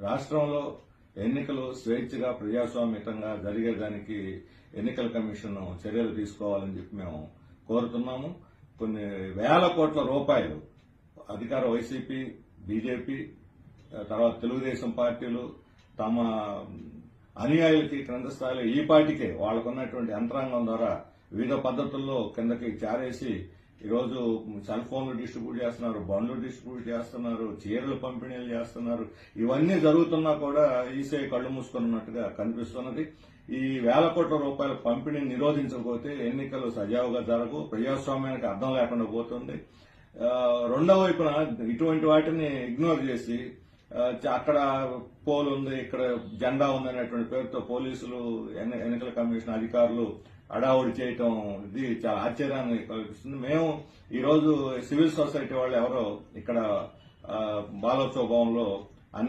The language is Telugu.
రాష్ట్రంలో ఎన్నికలు స్వేచ్ఛగా ప్రజాస్వామ్యంగా జరిగేదానికి ఎన్నికల కమిషన్ చర్యలు తీసుకోవాలని చెప్పి మేము కోరుతున్నాము. కొన్ని వేల కోట్ల రూపాయలు అధికార వైసీపీ, బీజేపీ, తర్వాత తెలుగుదేశం పార్టీలు తమ అనుయాయులకి క్రింద స్థాయిలో ఈ పార్టీకే వాళ్లకున్నటువంటి యంత్రాంగం ద్వారా వివిధ పద్ధతుల్లో కిందకి చారేసి ఈరోజు సెల్ ఫోన్లు డిస్ట్రిబ్యూట్ చేస్తున్నారు, బండ్లు డిస్ట్రిబ్యూట్ చేస్తున్నారు, చీరలు పంపిణీలు చేస్తున్నారు. ఇవన్నీ జరుగుతున్నా కూడా ఈసీ కళ్లు మూసుకున్నట్టుగా కనిపిస్తున్నది. ఈ వేల కోట్ల రూపాయల పంపిణీని నిరోధించకపోతే ఎన్నికలు సజావుగా జరగవు, ప్రజాస్వామ్యానికి అర్థం లేకుండా పోతుంది. రెండో వైపున ఇటువంటి వాటిని ఇగ్నోర్ చేసి అక్కడ పోల్ ఉంది, ఇక్కడ జెండా ఉంది అనేటువంటి పేరుతో పోలీసులు, ఎన్నికల కమిషన్ అధికారులు అడావుడి చేయటం ఇది చాలా ఆశ్చర్యాన్ని కలిగిస్తుంది. మేము ఈరోజు సివిల్ సొసైటీ వాళ్ళు ఎవరో ఇక్కడ బాలోత్సవ భవన్లో